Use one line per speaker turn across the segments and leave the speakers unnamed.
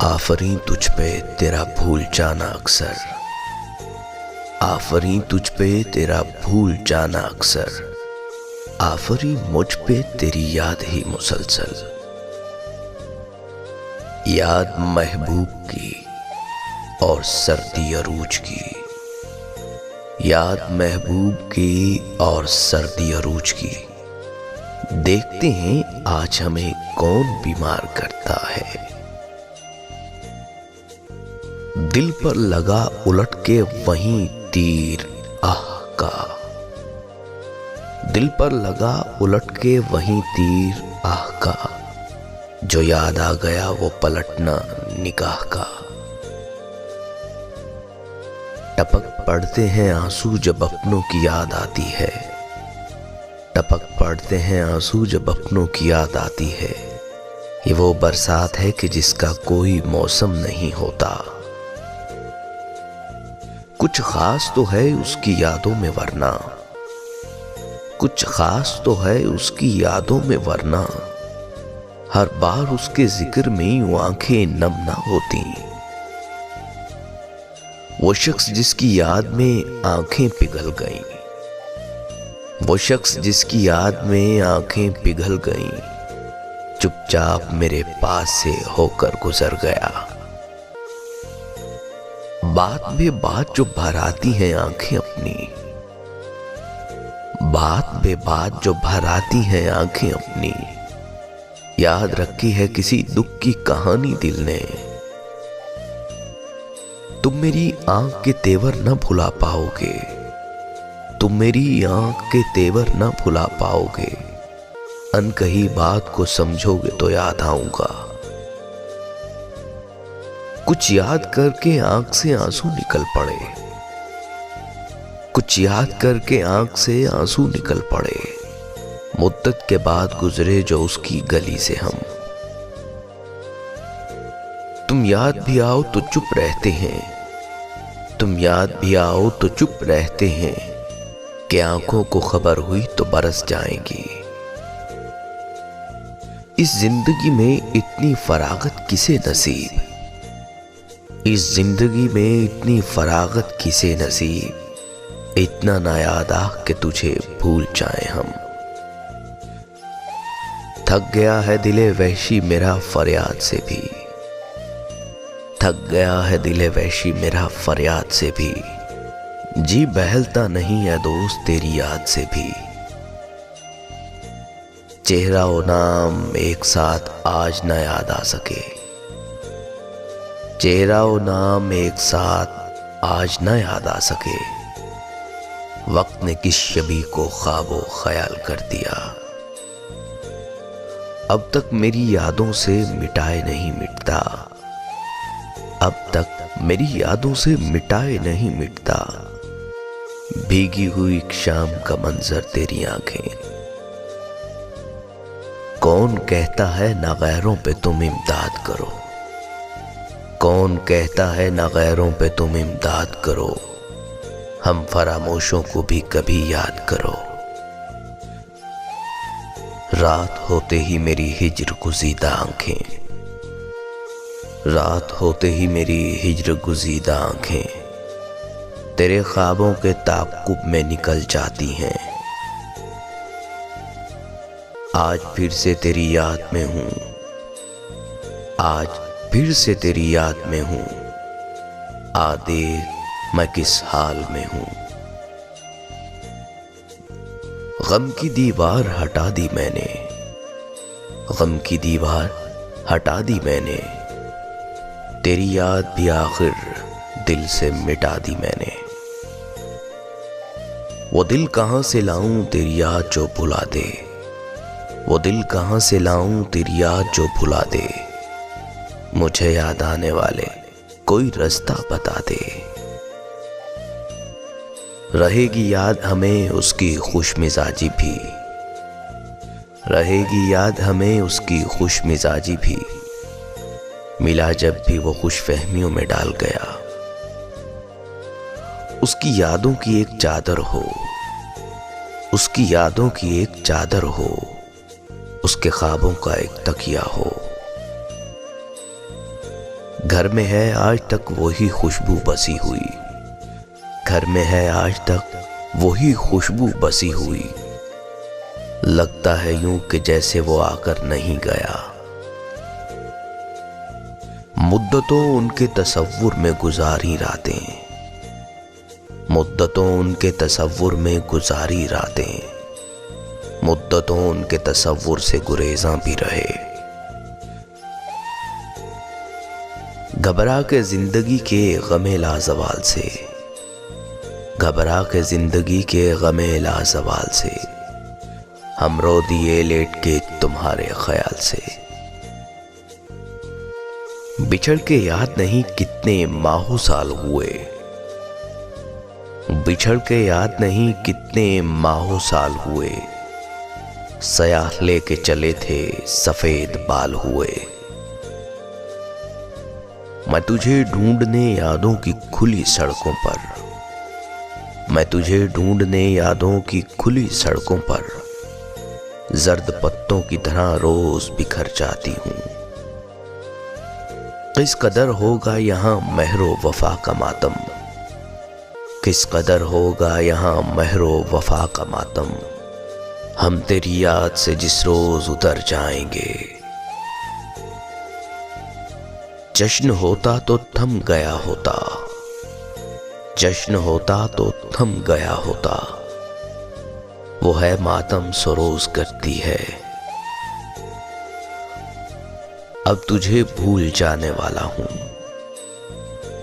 आफरीं तुझ पे तेरा भूल जाना अक्सर, आफरीं तुझ पे तेरा भूल जाना अक्सर, आफरीं मुझ पे तेरी याद ही मुसलसल। याद महबूब की और सर्दी अरूज की, याद महबूब की और सर्दी अरूज की। देखते हैं आज हमें कौन बीमार करता है। दिल पर लगा उलट के वहीं तीर आह का, दिल पर लगा उलट के वहीं तीर आह का। जो याद आ गया वो पलटना निगाह का। टपक पड़ते हैं आंसू जब अपनों की याद आती है, टपक पड़ते हैं आंसू जब अपनों की याद आती है। ये वो बरसात है कि जिसका कोई मौसम नहीं होता। कुछ खास तो है उसकी यादों में वरना, कुछ खास तो है उसकी यादों में वरना। हर बार उसके जिक्र में यूं आंखें नम ना होती। वो शख्स जिसकी याद में आंखें पिघल गईं, वो शख्स जिसकी याद में आंखें पिघल गईं, चुपचाप मेरे पास से होकर गुजर गया। बात में बात जो भर आती हैं आंखें अपनी, बात में बात जो भर आती हैं आंखें अपनी। याद रखी है किसी दुख की कहानी दिल ने। तुम मेरी आंख के तेवर न भुला पाओगे, तुम मेरी आंख के तेवर न भुला पाओगे। अनकही बात को समझोगे तो याद आऊंगा। कुछ याद करके आंख से आंसू निकल पड़े, कुछ याद करके आंख से आंसू निकल पड़े। मुद्दत के बाद गुजरे जो उसकी गली से हम। तुम याद भी आओ तो चुप रहते हैं, तुम याद भी आओ तो चुप रहते हैं। कि आंखों को खबर हुई तो बरस जाएंगी। इस जिंदगी में इतनी फरागत किसे नसीब, इस जिंदगी में इतनी फरागत किसे नसीब। इतना ना याद आ कि तुझे भूल जाए हम। थक गया है दिले वहशी मेरा फरियाद से भी, थक गया है दिले वहशी मेरा फरियाद से भी। जी बहलता नहीं है दोस्त तेरी याद से भी। चेहरा और नाम एक साथ आज न याद आ सके, चेहरा और नाम एक साथ आज न याद आ सके। वक्त ने किस शबी को ख्वाबो ख्याल कर दिया। अब तक मेरी यादों से मिटाए नहीं मिटता, अब तक मेरी यादों से मिटाए नहीं मिटता। भीगी हुई एक शाम का मंजर तेरी आंखें। कौन कहता है ना गैरों पे तुम इमदाद करो, कौन कहता है ना गैरों पे तुम इमदाद करो। हम फरामोशों को भी कभी याद करो। रात होते ही मेरी हिज्र गुजीदा आंखें, रात होते ही मेरी हिज्र गुजीदा आंखें तेरे ख्वाबों के ताक़ुब में निकल जाती हैं। आज फिर से तेरी याद में हूं, आज फिर से तेरी याद में हूं। आदे मैं किस हाल में हूं। गम की दीवार हटा दी मैंने, गम की दीवार हटा दी मैंने। तेरी याद भी आखिर दिल से मिटा दी मैंने। वो दिल कहां से लाऊं तेरी याद जो भुला दे, वो दिल कहां से लाऊं तेरी याद जो भुला दे। मुझे याद आने वाले कोई रास्ता बता दे। रहेगी याद हमें उसकी खुशमिजाजी भी, रहेगी याद हमें उसकी खुशमिजाजी भी। मिला जब भी वो खुशफहमियों में डाल गया। उसकी यादों की एक चादर हो, उसकी यादों की एक चादर हो। उसके ख्वाबों का एक तकिया हो। घर में है आज तक वही खुशबू बसी हुई, घर में है आज तक वही खुशबू बसी हुई। लगता है यूं कि जैसे वो आकर नहीं गया। मुद्दतों उनके तसव्वुर में गुजारी रातें, मुद्दतों उनके तसव्वुर में गुजारी रातें, मुद्दतों उनके तसव्वुर से गुरेज़ां भी रहे। घबरा के जिंदगी के गमे लाज़वाल से, घबरा के जिंदगी के गमे लाज़वाल से, हम रो दिए लेट के तुम्हारे ख्याल से। बिछड़ के याद नहीं कितने माहो साल हुए, बिछड़ के याद नहीं कितने माहो साल हुए, सयाह लेके चले थे सफेद बाल हुए। मैं तुझे ढूंढने यादों की खुली सड़कों पर, मैं तुझे ढूंढने यादों की खुली सड़कों पर, जर्द पत्तों की तरह रोज बिखर जाती हूँ। किस कदर होगा यहाँ महरो वफा का मातम, किस कदर होगा यहाँ महरो वफा का मातम, हम तेरी याद से जिस रोज उतर जाएंगे। जश्न होता तो थम गया होता, जश्न होता तो थम गया होता, वो है मातम सरोज करती है। अब तुझे भूल जाने वाला हूं,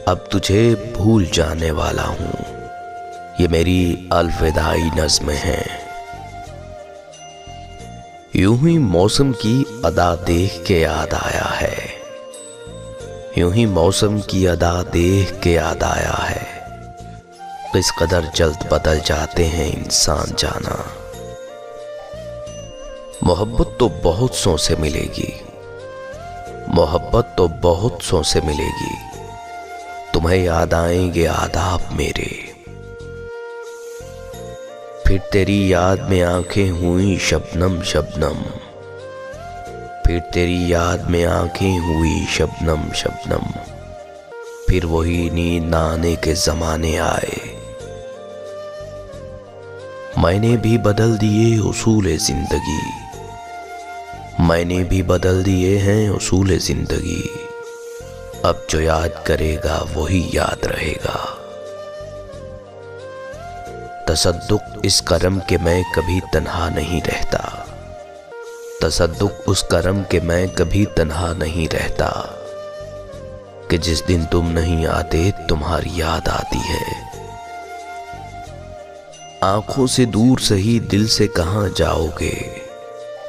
अब तुझे भूल जाने वाला हूं, ये मेरी अलविदाई नज़्म है। यूं ही मौसम की अदा देख के याद आया है, यूं ही मौसम की अदा देख के याद आया है, किस कदर जल्द बदल जाते हैं इंसान जाना। मोहब्बत तो बहुत सौ से मिलेगी, मोहब्बत तो बहुत सौ से मिलेगी, तुम्हें याद आएंगे आदाब मेरे। फिर तेरी याद में आंखें हुई शबनम शबनम, फिर तेरी याद में आंखें हुई शबनम शबनम, फिर वही नींद न आने के जमाने आए। मैंने भी बदल दिए उसूल जिंदगी, मैंने भी बदल दिए हैं उसूल जिंदगी, अब जो याद करेगा वही याद रहेगा। तसद्दुक इस करम के मैं कभी तन्हा नहीं रहता, तसद्दुक उस करम के मैं कभी तन्हा नहीं रहता, कि जिस दिन तुम नहीं आते तुम्हारी याद आती है। आंखों से दूर सही दिल से कहां जाओगे,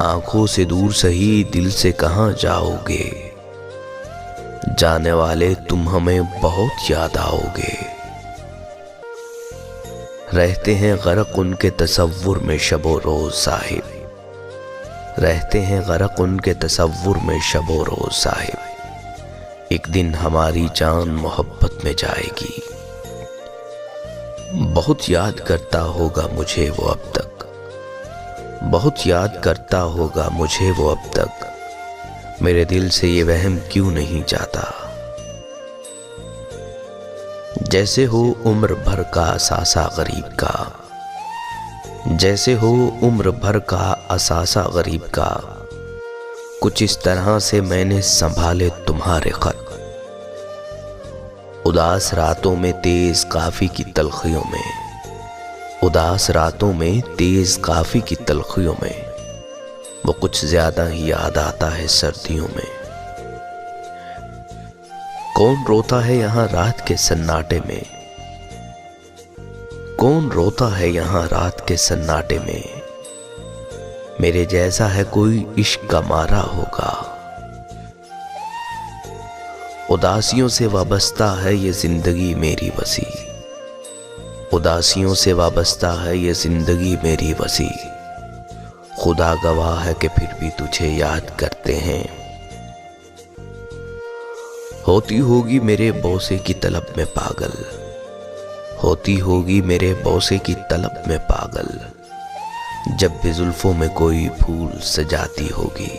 आंखों से दूर सही दिल से कहां जाओगे, जाने वाले तुम हमें बहुत याद आओगे। रहते हैं गरक उनके तसव्वुर में शबो रोज साहिब, रहते हैं गरक उनके तसव्वुर में शबो रोज साहिब, एक दिन हमारी जान मोहब्बत में जाएगी। बहुत याद करता होगा मुझे वो अब तक, बहुत याद करता होगा मुझे वो अब तक, मेरे दिल से ये वहम क्यों नहीं जाता। जैसे हो उम्र भर का असासा गरीब का, जैसे हो उम्र भर का असासा गरीब का, कुछ इस तरह से मैंने संभाले तुम्हारे खत। उदास रातों में तेज काफी की तलखियों में, उदास रातों में तेज काफी की तलखियों में, वो कुछ ज्यादा ही याद आता है सर्दियों में। कौन रोता है यहाँ रात के सन्नाटे में, कौन रोता है यहाँ रात के सन्नाटे में, मेरे जैसा है कोई इश्क का मारा होगा। उदासियों से वाबस्ता है ये जिंदगी मेरी वसी, उदासियों से वाबस्ता है ये जिंदगी मेरी वसी, खुदा गवाह है कि फिर भी तुझे याद करते हैं। होती होगी मेरे बोसे की तलब में पागल, होती होगी मेरे बोसे की तलब में पागल, जब भी जुल्फों में कोई फूल सजाती होगी।